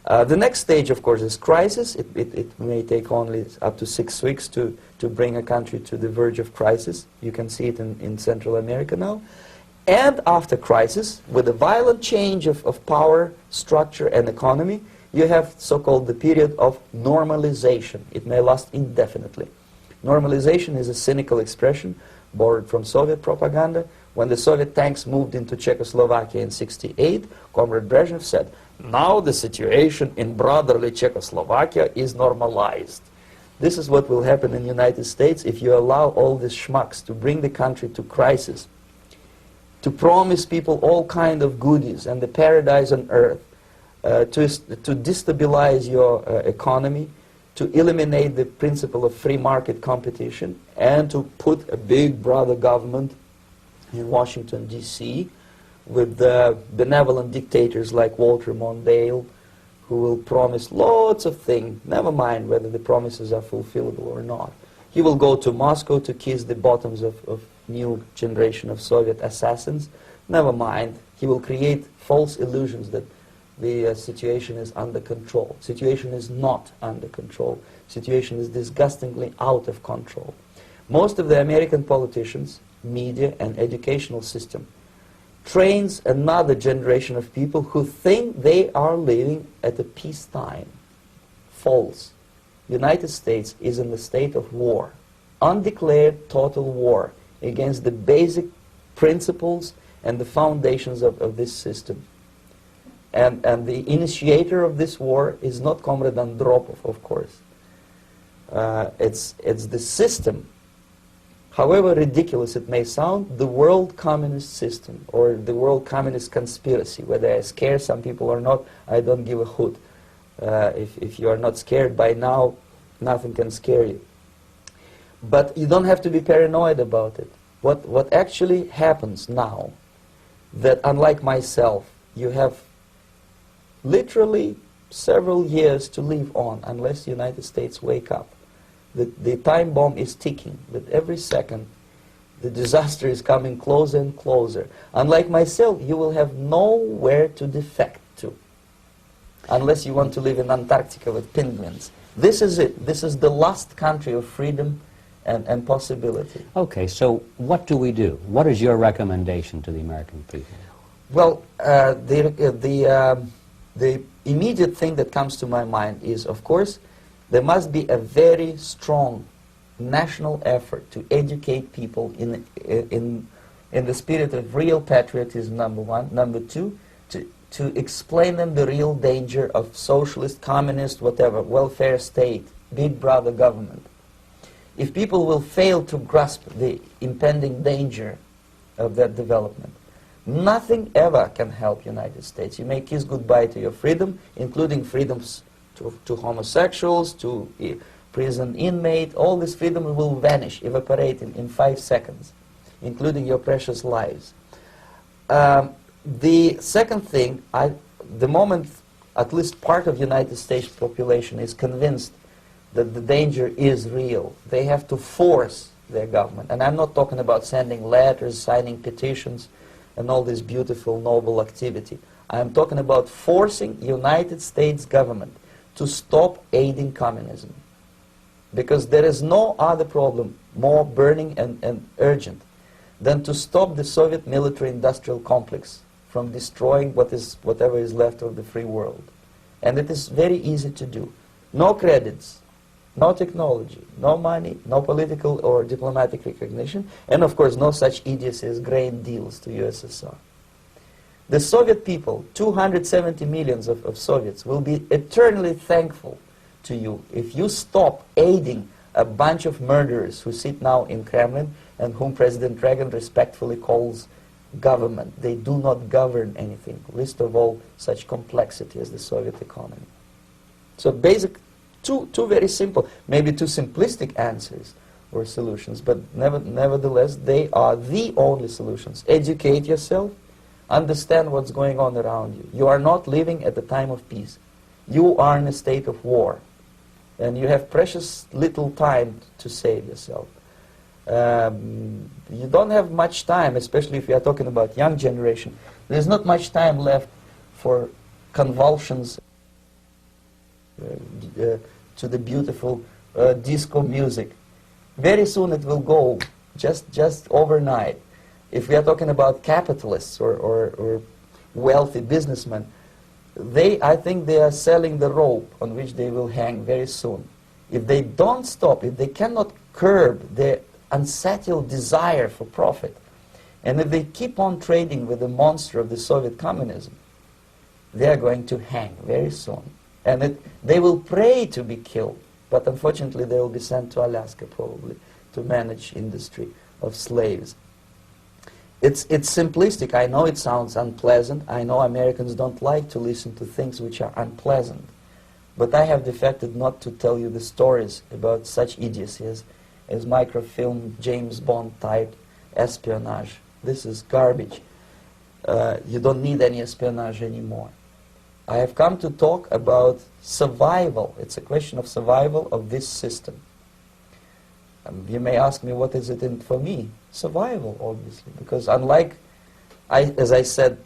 The next stage, of course, is crisis. It may take only up to 6 weeks to bring a country to the verge of crisis. You can see it in Central America now. And after crisis, with a violent change of power, structure, and economy, you have so-called the period of normalization. It may last indefinitely. Normalization is a cynical expression borrowed from Soviet propaganda. When the Soviet tanks moved into Czechoslovakia in '68, Comrade Brezhnev said, now the situation in brotherly Czechoslovakia is normalized. This is what will happen in the United States if you allow all these schmucks to bring the country to crisis, to promise people all kind of goodies and the paradise on earth, to destabilize your economy, to eliminate the principle of free market competition, and to put a big brother government in Washington, D.C., with benevolent dictators like Walter Mondale, who will promise lots of things, never mind whether the promises are fulfillable or not. He will go to Moscow to kiss the bottoms of new generation of Soviet assassins, never mind. He will create false illusions that the situation is under control. Situation is not under control. Situation is disgustingly out of control. Most of the American politicians, media, and educational system trains another generation of people who think they are living at a peacetime. False. United States is in the state of war, undeclared total war against the basic principles and the foundations of this system. And the initiator of this war is not Comrade Andropov, of course. It's the system. However ridiculous it may sound, the world communist system or the world communist conspiracy, whether I scare some people or not, I don't give a hoot. If you are not scared by now, nothing can scare you. But you don't have to be paranoid about it. What actually happens now, that unlike myself, you have literally several years to live on unless the United States wake up. The time bomb is ticking, that every second the disaster is coming closer and closer. Unlike myself, you will have nowhere to defect to, unless you want to live in Antarctica with penguins. This is it. This is the last country of freedom and possibility. Okay, so what do we do? What is your recommendation to the American people? Well, the immediate thing that comes to my mind is, of course, there must be a very strong national effort to educate people in the spirit of real patriotism, number one. Number two, to explain them the real danger of socialist, communist, whatever, welfare state, big brother government. If people will fail to grasp the impending danger of that development, nothing ever can help United States. You may kiss goodbye to your freedom, including freedoms to homosexuals, to prison inmate. All this freedom will vanish, evaporate in 5 seconds, including your precious lives. The second thing, the moment at least part of United States population is convinced that the danger is real, they have to force their government. And I'm not talking about sending letters, signing petitions, and all this beautiful, noble activity. I'm talking about forcing United States government to stop aiding communism. Because there is no other problem more burning and urgent than to stop the Soviet military-industrial complex from destroying whatever is left of the free world. And it is very easy to do. No credits, no technology, no money, no political or diplomatic recognition, and of course no such idiocy as grain deals to USSR. The Soviet people, 270 millions of Soviets, will be eternally thankful to you if you stop aiding a bunch of murderers who sit now in Kremlin and whom President Reagan respectfully calls government. They do not govern anything, least of all such complexity as the Soviet economy. So basic, two very simple, maybe too simplistic answers or solutions, but nevertheless they are the only solutions. Educate yourself, understand what's going on around you. You are not living at the time of peace. You are in a state of war. And you have precious little time to save yourself. You don't have much time, especially if you are talking about young generation. There's not much time left for convulsions to the beautiful disco music. Very soon it will go, just overnight. If we are talking about capitalists or wealthy businessmen, I think they are selling the rope on which they will hang very soon. If they don't stop, if they cannot curb their unsettled desire for profit, and if they keep on trading with the monster of the Soviet communism, they are going to hang very soon. And they will pray to be killed, but unfortunately they will be sent to Alaska probably to manage industry of slaves. It's simplistic. I know it sounds unpleasant. I know Americans don't like to listen to things which are unpleasant. But I have defected not to tell you the stories about such idiocy as microfilm, James Bond type espionage. This is garbage. You don't need any espionage anymore. I have come to talk about survival. It's a question of survival of this system. You may ask me, what is it in for me? Survival, obviously, because unlike, as I said,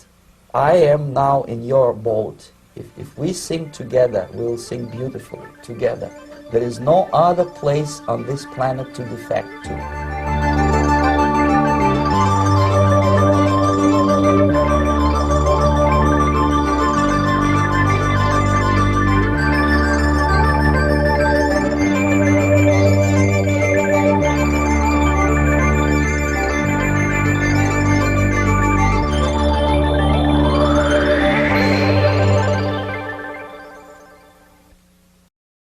I am now in your boat. If we sing together, we will sing beautifully together. There is no other place on this planet to defect to.